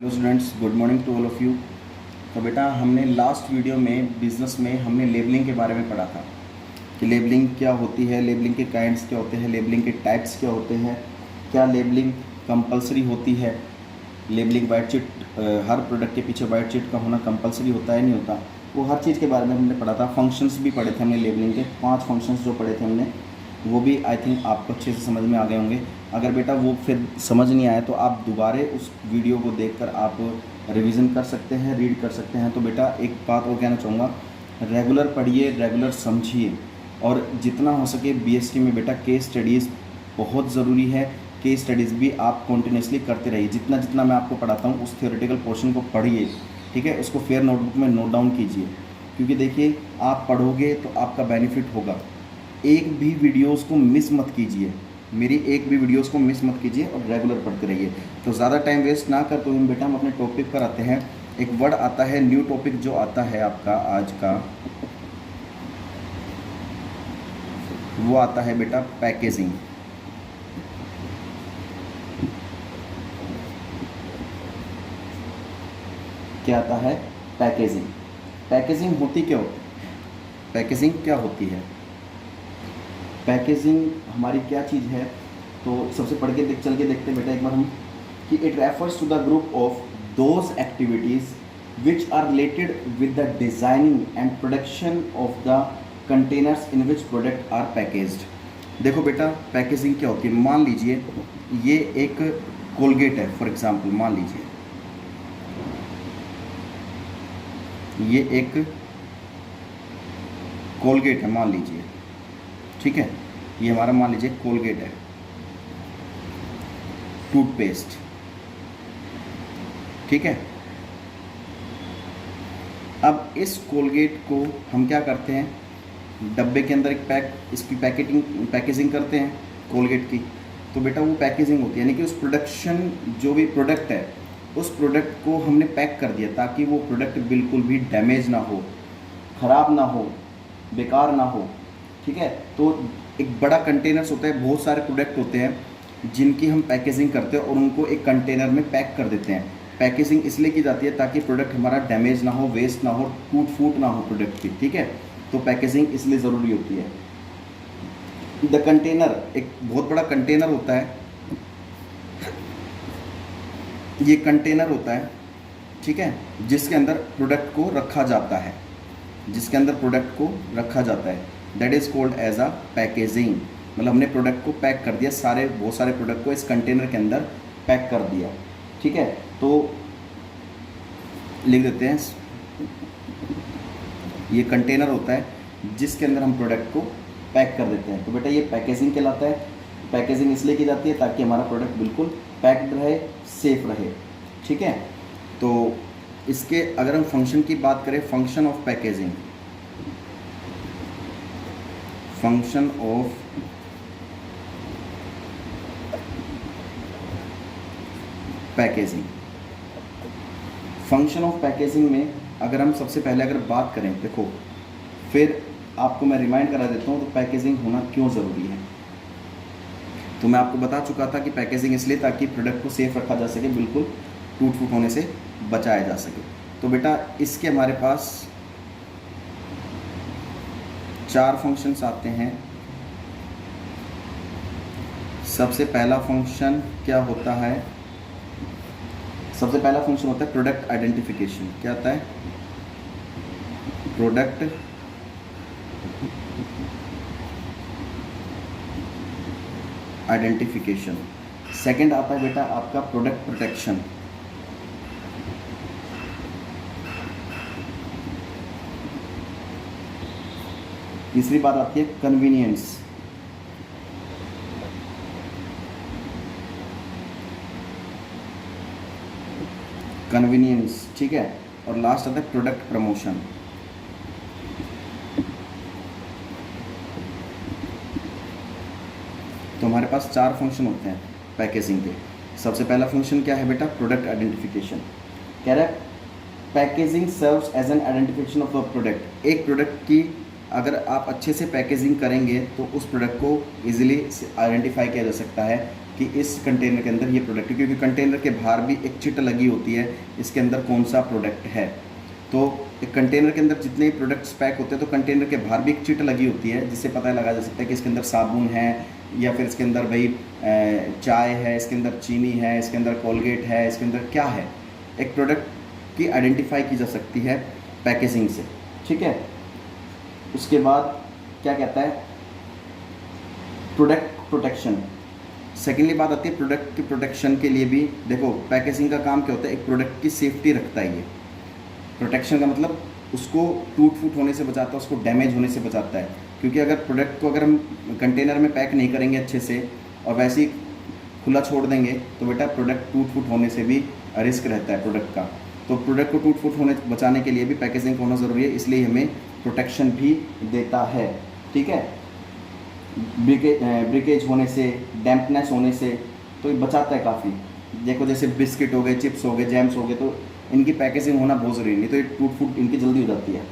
Hello students, good morning to all of you. तो बेटा हमने लास्ट वीडियो में बिज़नेस में हमने लेबलिंग के बारे में पढ़ा था कि लेबलिंग क्या होती है, लेबलिंग के काइंड्स क्या होते हैं, लेबलिंग के टाइप्स क्या होते हैं, क्या लेबलिंग कंपलसरी होती है, लेबलिंग वाइट चिट हर प्रोडक्ट के पीछे वाइट चिट का होना कंपलसरी होता है नहीं होता, वो हर चीज़ के बारे में हमने पढ़ा था। फंक्शंस भी पढ़े थे हमने लेबलिंग के 5 फंक्शंस जो पढ़े थे हमने, वो भी आई थिंक आपको अच्छे से समझ में आ गए होंगे। अगर बेटा वो फिर समझ नहीं आया तो आप दोबारा उस वीडियो को देखकर आप रिवीजन कर सकते हैं, रीड कर सकते हैं। तो बेटा एक बात और कहना चाहूँगा, रेगुलर पढ़िए, रेगुलर समझिए, और जितना हो सके बीएसटी में बेटा केस स्टडीज़ बहुत ज़रूरी है। केस स्टडीज़ भी आप कॉन्टिन्यूसली करते रहिए। जितना जितना मैं आपको पढ़ाता हूँ उस थियोरेटिकल पोर्शन को पढ़िए, ठीक है, उसको फेयर नोटबुक में नोट डाउन कीजिए, क्योंकि देखिए आप पढ़ोगे तो आपका बेनिफिट होगा। एक भी वीडियोस को मिस मत कीजिए, मेरी एक भी वीडियोस को मिस मत कीजिए और रेगुलर पढ़ते रहिए। तो ज़्यादा टाइम वेस्ट ना करते हुए बेटा हम अपने टॉपिक पर आते हैं। एक वर्ड आता है, न्यू टॉपिक जो आता है आपका आज का, वो आता है बेटा पैकेजिंग। क्या आता है? पैकेजिंग। पैकेजिंग होती क्या होती है? पैकेजिंग क्या होती है? पैकेजिंग हमारी क्या चीज़ है? तो सबसे पढ़ के चल के देखते हैं बेटा एक बार हम, कि it refers to the group of those activities which are related with the designing and production of the containers in which product are packaged. देखो बेटा पैकेजिंग क्या होती है। मान लीजिए ये एक कोलगेट है, फॉर एग्जांपल मान लीजिए ये एक कोलगेट है, मान लीजिए, ठीक है, ये हमारा मान लीजिए कोलगेट है, टूथपेस्ट, ठीक है। अब इस कोलगेट को हम क्या करते हैं, डब्बे के अंदर एक इसकी पैकेजिंग करते हैं कोलगेट की। तो बेटा वो पैकेजिंग होती है, यानी कि उस प्रोडक्शन जो भी प्रोडक्ट है उस प्रोडक्ट को हमने पैक कर दिया ताकि वो प्रोडक्ट बिल्कुल भी डैमेज ना हो, ख़राब ना हो, बेकार ना हो, ठीक है। तो एक बड़ा कंटेनर्स होता है, बहुत सारे प्रोडक्ट होते हैं जिनकी हम पैकेजिंग करते हैं और उनको एक कंटेनर में पैक कर देते हैं। पैकेजिंग इसलिए की जाती है ताकि प्रोडक्ट हमारा डैमेज ना हो, वेस्ट ना हो, टूट फूट ना हो प्रोडक्ट की, ठीक है। तो पैकेजिंग इसलिए ज़रूरी होती है। द कंटेनर, एक बहुत बड़ा कंटेनर होता है, ये कंटेनर होता है, ठीक है, जिसके अंदर प्रोडक्ट को रखा जाता है, जिसके अंदर प्रोडक्ट को रखा जाता है, that is called as a packaging. मतलब हमने प्रोडक्ट को पैक कर दिया, बहुत सारे प्रोडक्ट को इस कंटेनर के अंदर पैक कर दिया, ठीक है। तो लिख देते हैं, ये कंटेनर होता है जिसके अंदर हम प्रोडक्ट को पैक कर देते हैं। तो बेटा ये पैकेजिंग कहलाता है। पैकेजिंग इसलिए की जाती है ताकि हमारा प्रोडक्ट बिल्कुल पैक्ड रहे, सेफ रहे, ठीक है। तो इसके अगर हम फंक्शन की बात करें, function of packaging, function of packaging, function of packaging में अगर हम सबसे पहले अगर बात करें, देखो फिर आपको मैं रिमाइंड करा देता हूँ तो पैकेजिंग होना क्यों ज़रूरी है। तो मैं आपको बता चुका था कि पैकेजिंग इसलिए ताकि प्रोडक्ट को सेफ रखा जा सके, बिल्कुल टूट फूट होने से बचाया जा सके। तो बेटा इसके हमारे पास 4 फंक्शंस आते हैं। सबसे पहला फंक्शन क्या होता है? सबसे पहला फंक्शन होता है प्रोडक्ट आइडेंटिफिकेशन। क्या आता है? Product identification. सेकंड आता है बेटा आपका प्रोडक्ट प्रोटेक्शन। तीसरी बात आती है कन्वीनियंस। कन्वीनियंस, ठीक है। और लास्ट आता है प्रोडक्ट प्रमोशन। तो हमारे पास 4 फंक्शन होते हैं पैकेजिंग के। सबसे पहला फंक्शन क्या है बेटा? Product identification. कह रहा है packaging serves as an identification of the product. एक प्रोडक्ट की अगर आप अच्छे से पैकेजिंग करेंगे तो उस प्रोडक्ट को इजीली आइडेंटिफाई किया जा सकता है कि इस कंटेनर के अंदर ये प्रोडक्ट है, क्योंकि कंटेनर के बाहर भी एक चिट लगी होती है इसके अंदर कौन सा प्रोडक्ट है। तो एक कंटेनर के अंदर जितने प्रोडक्ट्स पैक होते हैं तो कंटेनर के बाहर भी एक चिट लगी होती है जिससे पता लगा जा सकता है कि इसके अंदर साबुन है, या फिर इसके अंदर भाई चाय है, इसके अंदर चीनी है, इसके अंदर कोलगेट है, इसके अंदर क्या है। एक प्रोडक्ट की आइडेंटिफाई की जा सकती है पैकेजिंग से, ठीक है। उसके बाद क्या कहता है, प्रोडक्ट प्रोटेक्शन। सेकेंडली बात आती है प्रोडक्ट की प्रोटेक्शन के लिए भी। देखो पैकेजिंग का काम क्या होता है, एक प्रोडक्ट की सेफ्टी रखता है ये। प्रोटेक्शन का मतलब उसको टूट फूट होने से बचाता है, उसको डैमेज होने से बचाता है। क्योंकि अगर प्रोडक्ट को अगर हम कंटेनर में पैक नहीं करेंगे अच्छे से और वैसे ही खुला छोड़ देंगे तो बेटा प्रोडक्ट टूट फूट होने से भी रिस्क रहता है प्रोडक्ट का। तो प्रोडक्ट को टूट फूट होने बचाने के लिए भी पैकेजिंग होना ज़रूरी है, इसलिए हमें प्रोटेक्शन भी देता है, ठीक है। ब्रिकेज होने से, डैम्पनेस होने से तो ये बचाता है काफ़ी। देखो जैसे बिस्किट हो गए, चिप्स हो गए, जैम्स हो गए, तो इनकी पैकेजिंग होना बहुत ज़रूरी, नहीं तो ये टूट फूट इनकी जल्दी हो जाती है।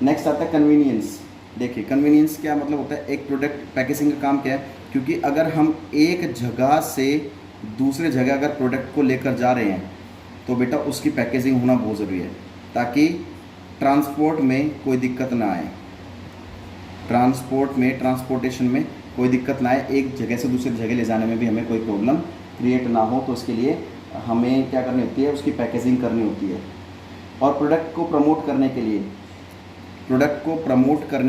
नेक्स्ट आता है कन्वीनियंस। देखिए कन्वीनियंस क्या मतलब होता है, एक प्रोडक्ट पैकेजिंग का काम क्या है, क्योंकि अगर हम एक जगह से दूसरे जगह अगर प्रोडक्ट को लेकर जा रहे हैं तो बेटा उसकी पैकेजिंग होना बहुत ज़रूरी है, ताकि ट्रांसपोर्ट में कोई दिक्कत ना आए। ट्रांसपोर्टेशन में कोई दिक्कत ना आए, एक जगह से दूसरी जगह ले जाने में भी हमें कोई प्रॉब्लम क्रिएट ना हो। तो उसके लिए हमें क्या करनी होती है, उसकी पैकेजिंग करनी होती है। और प्रोडक्ट को प्रमोट करने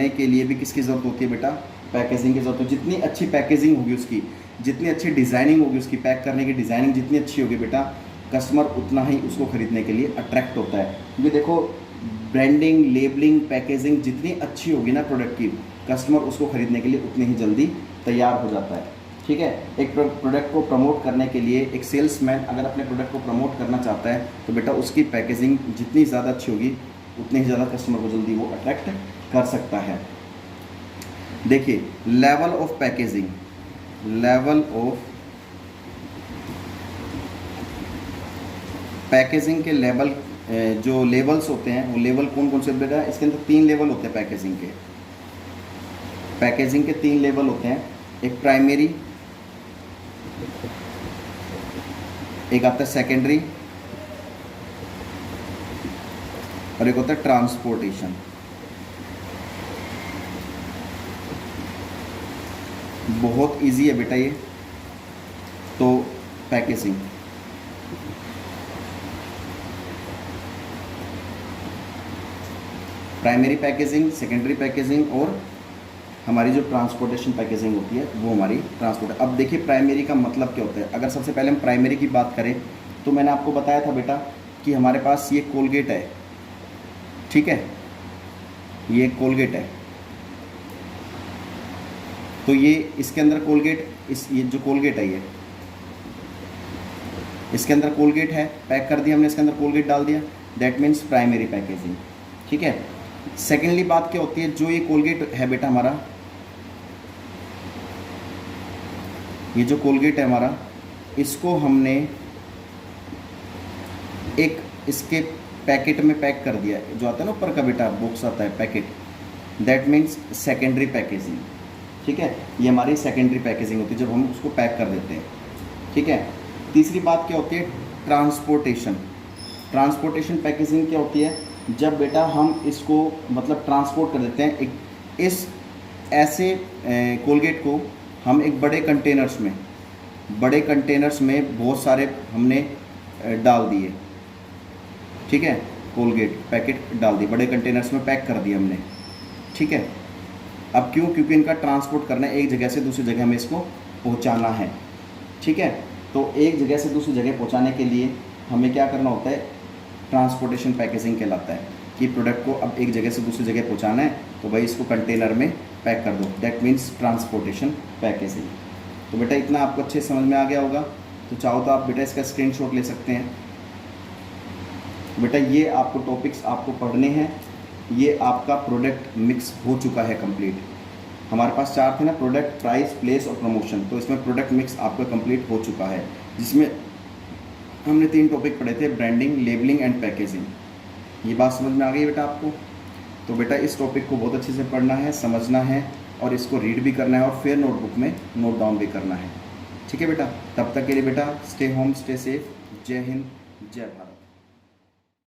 के लिए भी किसकी ज़रूरत होती है बेटा, पैकेजिंग की ज़रूरत है। जितनी अच्छी पैकेजिंग होगी उसकी, जितनी अच्छी डिज़ाइनिंग होगी उसकी, पैक करने की डिज़ाइनिंग जितनी अच्छी होगी बेटा, कस्टमर उतना ही उसको ख़रीदने के लिए अट्रैक्ट होता है। क्योंकि देखो ब्रांडिंग, लेबलिंग, पैकेजिंग जितनी अच्छी होगी ना प्रोडक्ट की, कस्टमर उसको ख़रीदने के लिए उतने ही जल्दी तैयार हो जाता है, ठीक है। एक प्रोडक्ट को प्रमोट करने के लिए एक सेल्समैन अगर अपने प्रोडक्ट को प्रमोट करना चाहता है तो बेटा उसकी पैकेजिंग जितनी ज़्यादा अच्छी होगी उतनी ही ज़्यादा कस्टमर को जल्दी वो अट्रैक्ट कर सकता है। देखिए level of packaging, level of packaging के लेवल, जो लेवल्स होते हैं वो लेवल कौन कौन से बेटा, इसके अंदर 3 लेवल होते हैं पैकेजिंग के। पैकेजिंग के 3 लेवल होते हैं, एक प्राइमरी, एक आता है सेकेंडरी और एक होता है ट्रांसपोर्टेशन। बहुत इजी है बेटा ये तो packaging. Primary packaging, secondary packaging और हमारी जो ट्रांसपोर्टेशन पैकेजिंग होती है वो हमारी ट्रांसपोर्ट। अब देखिए प्राइमरी का मतलब क्या होता है। अगर सबसे पहले हम प्राइमरी की बात करें तो मैंने आपको बताया था बेटा कि हमारे पास ये कोलगेट है, ठीक है, ये कोलगेट है। तो ये इसके अंदर कोलगेट, ये जो कोलगेट है ये इसके अंदर कोलगेट है, पैक कर दिया हमने, इसके अंदर कोलगेट डाल दिया, दैट मीन्स प्राइमरी पैकेजिंग, ठीक है। सेकेंडली बात क्या होती है, जो ये कोलगेट है बेटा हमारा, ये जो कोलगेट है हमारा, इसको हमने एक इसके पैकेट में पैक कर दिया, जो आता है ना ऊपर का बेटा बॉक्स आता है packet, that means secondary packaging, ठीक है। ये हमारी सेकेंडरी पैकेजिंग होती है जब हम उसको पैक कर देते हैं, ठीक है। तीसरी बात क्या होती है, ट्रांसपोर्टेशन। ट्रांसपोर्टेशन पैकेजिंग क्या होती है, जब बेटा हम इसको मतलब ट्रांसपोर्ट कर देते हैं, एक इस ऐसे कोलगेट को हम एक बड़े कंटेनर्स में बहुत सारे हमने डाल दिए, ठीक है, कोलगेट पैकेट डाल दिए, बड़े कंटेनर्स में पैक कर दिए हमने, ठीक है। अब क्यों, क्योंकि इनका ट्रांसपोर्ट करना है, एक जगह से दूसरी जगह हमें इसको पहुंचाना है, ठीक है। तो एक जगह से दूसरी जगह पहुंचाने के लिए हमें क्या करना होता है, ट्रांसपोर्टेशन पैकेजिंग कहलाता है कि प्रोडक्ट को अब एक जगह से दूसरी जगह पहुंचाना है तो भाई इसको कंटेनर में पैक कर दो, दैट मीन्स ट्रांसपोर्टेशन पैकेजिंग। तो बेटा इतना आपको अच्छे समझ में आ गया होगा, तो चाहो तो आप बेटा इसका स्क्रीनशॉट ले सकते हैं। बेटा ये आपको टॉपिक्स आपको पढ़ने हैं, ये आपका प्रोडक्ट मिक्स हो चुका है कंप्लीट। हमारे पास 4 थे ना, प्रोडक्ट, प्राइस, प्लेस और प्रमोशन, तो इसमें प्रोडक्ट मिक्स आपका कंप्लीट हो चुका है, जिसमें हमने 3 टॉपिक पढ़े थे, ब्रांडिंग, लेबलिंग एंड पैकेजिंग। ये बात समझ में आ गई बेटा आपको। तो बेटा इस टॉपिक को बहुत अच्छे से पढ़ना है, समझना है और इसको रीड भी करना है और फिर नोटबुक में नोट डाउन भी करना है। ठीक है बेटा, तब तक के लिए बेटा स्टे होम, स्टे सेफ। जय हिंद, जय भारत।